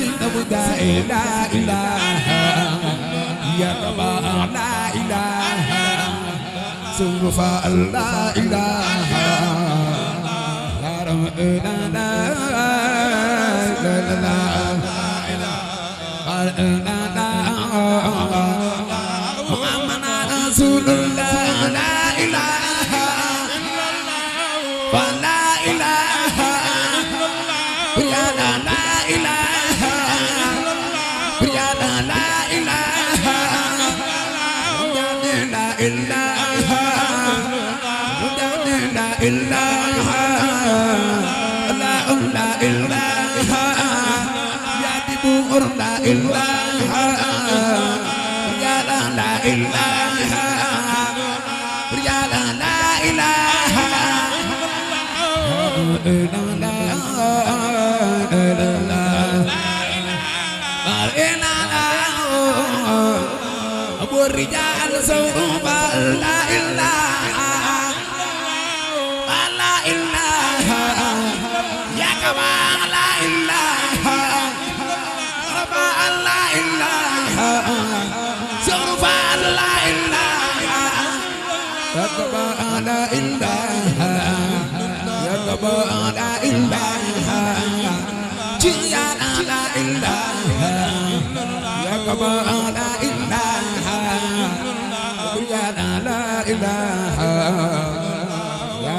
Zainab la ilaha ya Kaba la ilaha Zulfa la ilaha ya Ramadana la Muhammad Rasulullah la ilaha wa la ilaha ya la ilaha ya la ilaha ya la ilaha la ilaha la ilaha ya tibur la ilaha ya la ilaha ya la ilaha Abu Rijal Zawruba la ilaha la ilaha ya Kaba la ilaha Rabba la ilaha Zawruba la ilaha ya Kaba la ilaha ya Kaba la ilaha Jia la ilaha ya Kaba la ilaha ya la ilaha ya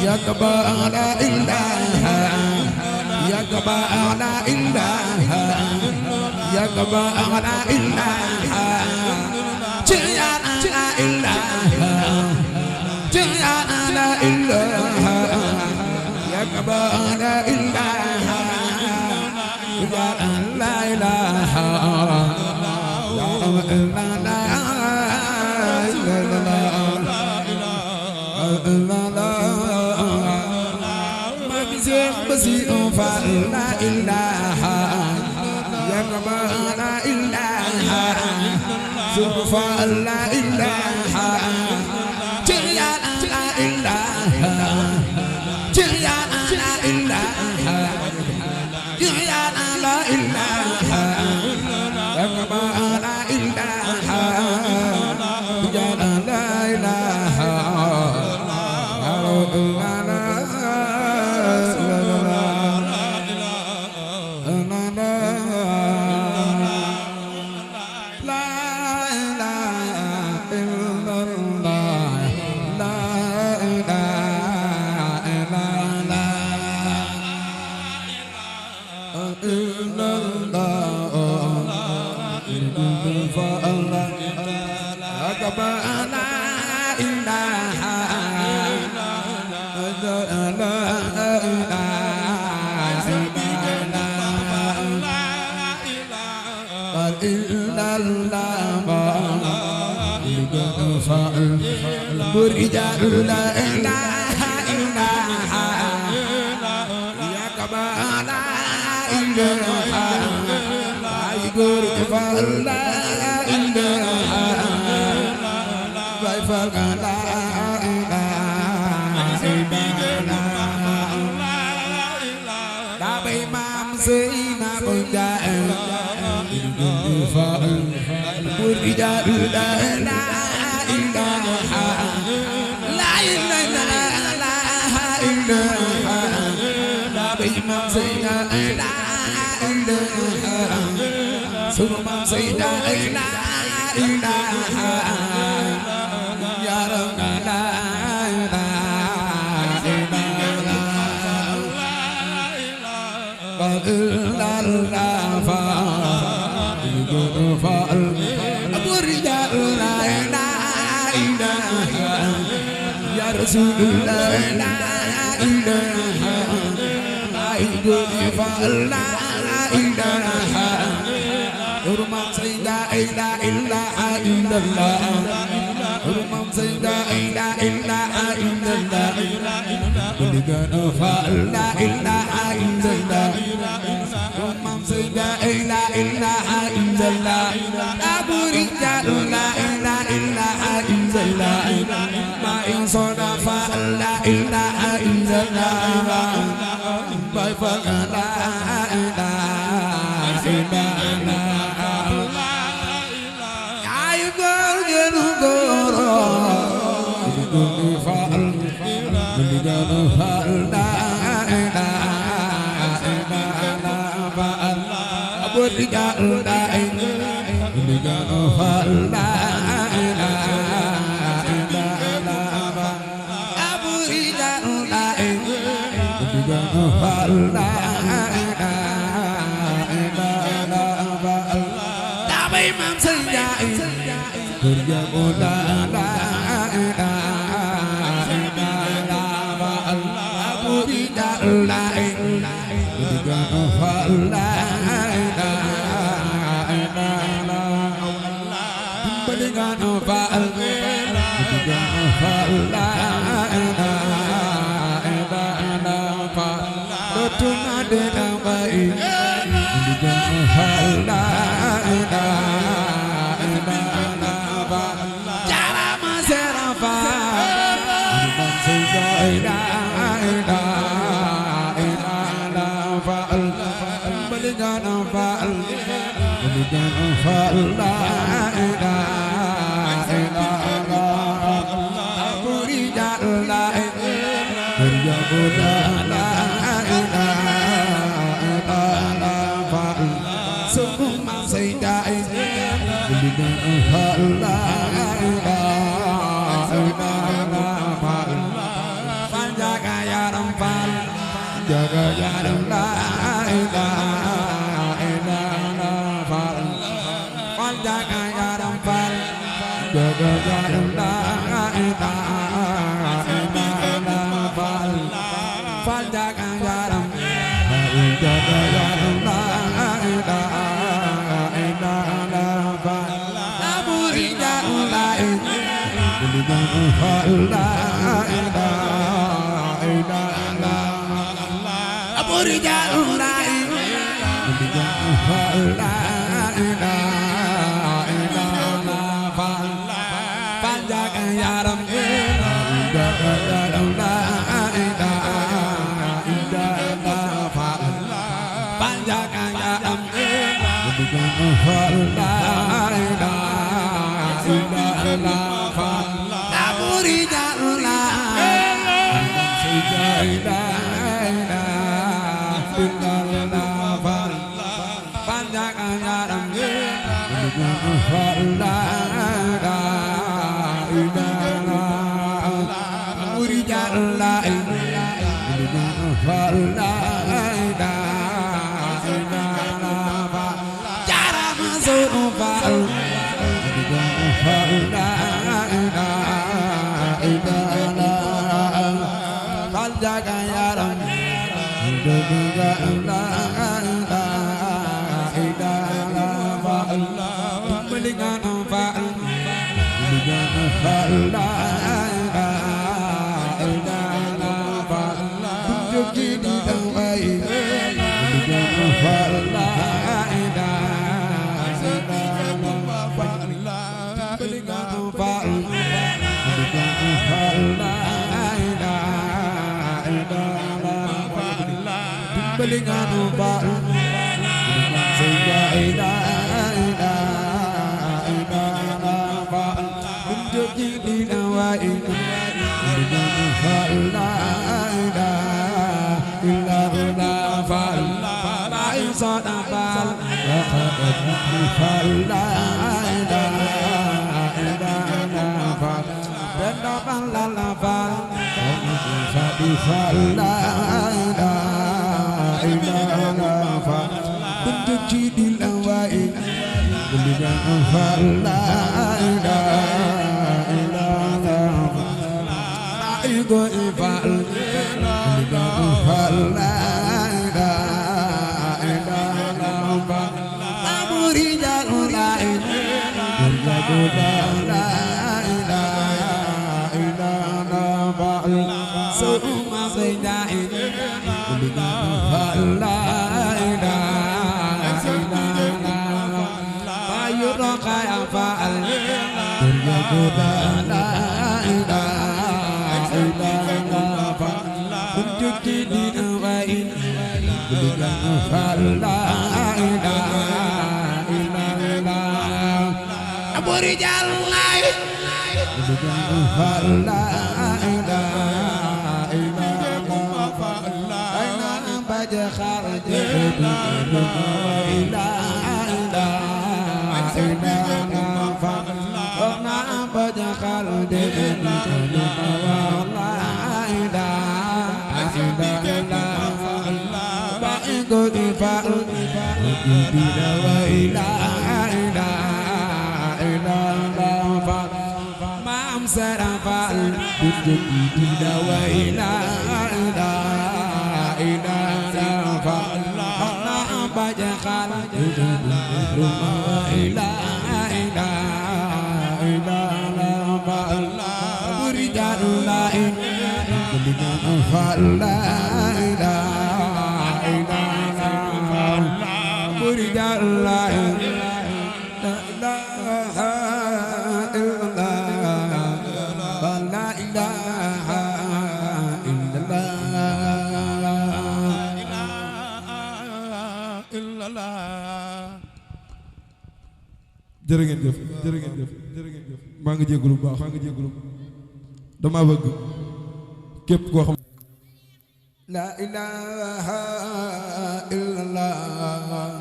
Ya Kaba la ilaha ya Kaba la ilaha ya Kaba la ilaha Jia la ilaha Jia la ilaha ya Kaba la ilaha ya la ilaha ya la ilaha ya Kaba la ilaha Zulfa la ilaha Jia la ilaha Jia la ilaha Jia la ilaha ya Kaba la ilaha ya la ilaha Rijal la ilaha illallah ya Kaba la ilaha ay gor la ilaha bay fa la ilaha da bay mam Zina bunda fa Rijal la ilaha la ilaha illallah Imam Zina la ilaha Imam Zina la ilaha ya Rabb la ilaha Abu Rijal la ilaha ya Rasulullah la ilaha la ilaha Urmam sayda ila illa illallah Urmam sayda ila illa illallah Kuligana fa la ilaha illallah Urmam sayda ila illa illallah Abu Rijal la ilaha illallah Ma insana fa la ilaha illallah By fa la ilaha illallah Abu Rijal jërëngeen jëf maa ngi jégalu bu baax dama bëgg képp koo xam la ilaha illallah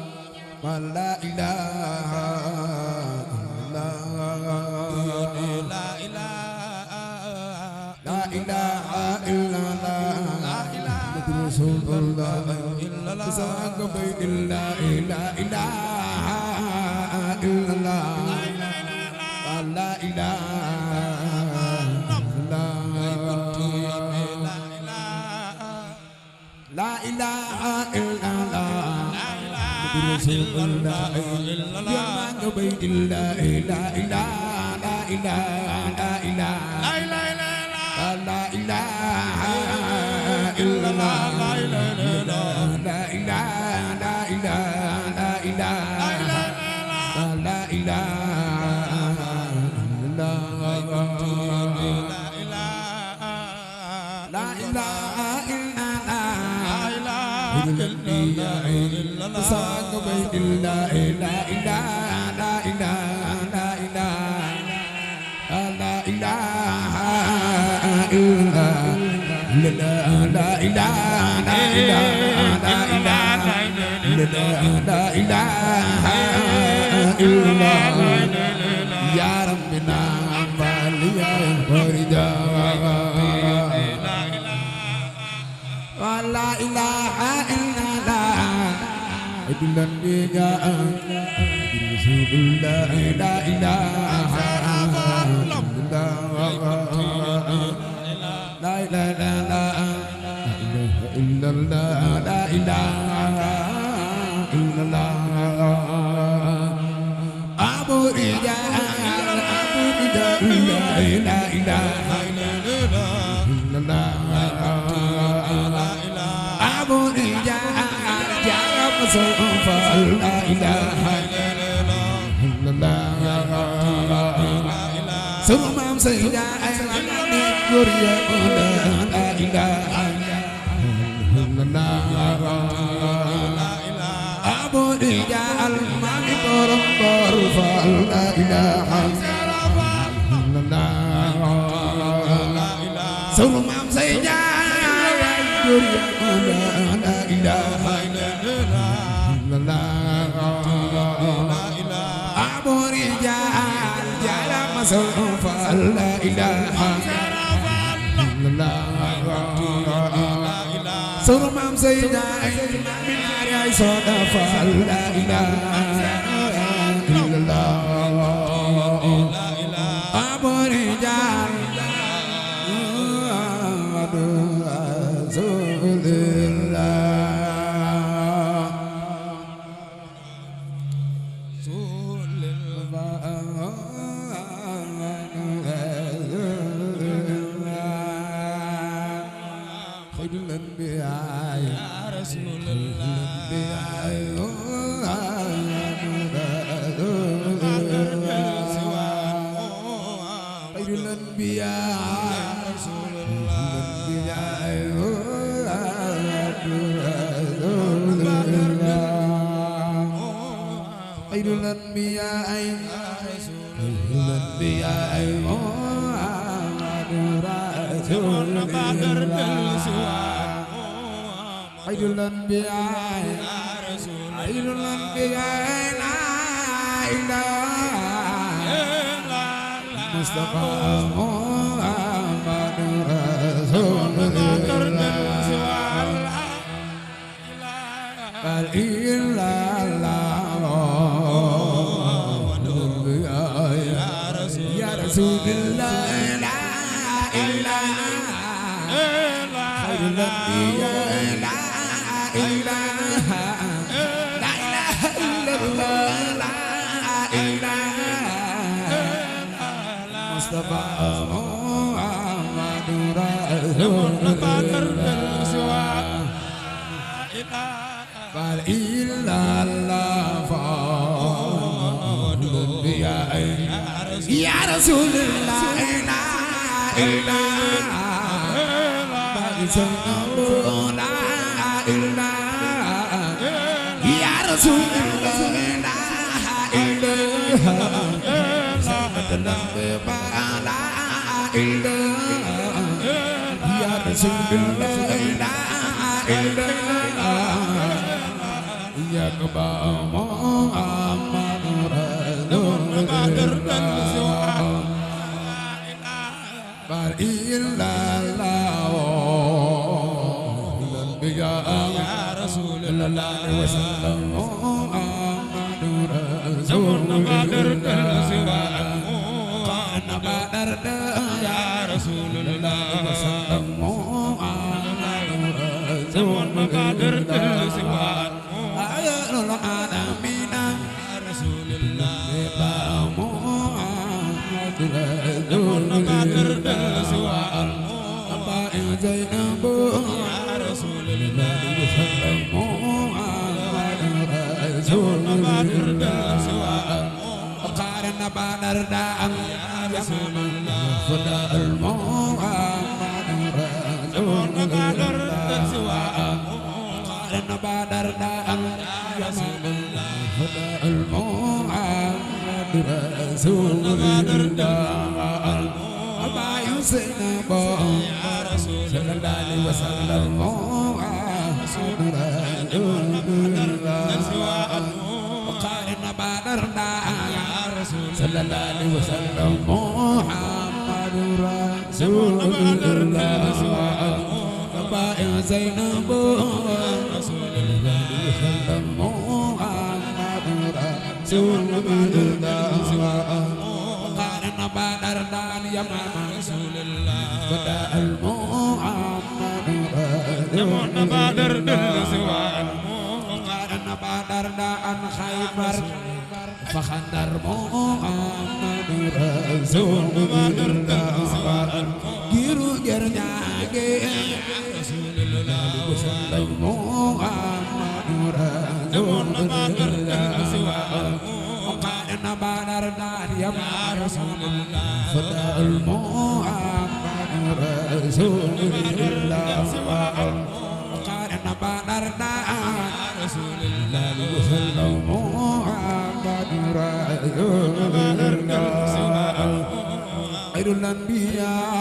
wa la ilaha illallah rasulullah الأنبياء الأنبياء محمد رسول الله خير الأنبياء خير الأنبياء لا إله مصطفى محمد رسول الله بل إلا يا رسول الله لا إله خير الأنبياء لا إله لا إله إلا الله لا إله مصطفى محمد رسول الله بل إلا الله فاضل يا رسول الله لا إله بل سنقول لا إله يا رسول الله لا إله سنقول لا إله يا رسول الله لا إله يا كبا محمد رسول الله بل إلا الله الأنبياء يا رسول الله وسلم محمد رسول الله قال بدر يا رسول الله وسلم محمد رسول الله العالمين رسول الله محمد رسول الله أبا زينب يا رسول الله محمد رسول الله قارن بدر يا رسول الله فداء محمد رسول الله قارن بدر يا فداء محمد رسول الله أبا يوسف يا رسول الله وسلم محمد رسول الله وقارن بدر يا رسول الله وسلم محمد رسول الله أبا زينب رسول الله وسلم محمد رسول الله وقارن بدر يا رسول الله فداء محمد رسول الله وقارن بدر عن خيبر فخندر محمد رسول الله giru gernyage رسول الله وسلم محمد رسول الله وقارن بدر يا رسول الله فداء محمد رسول الله وقارن بدر رسول الله وسلم محمد رسول الله خير الأنبياء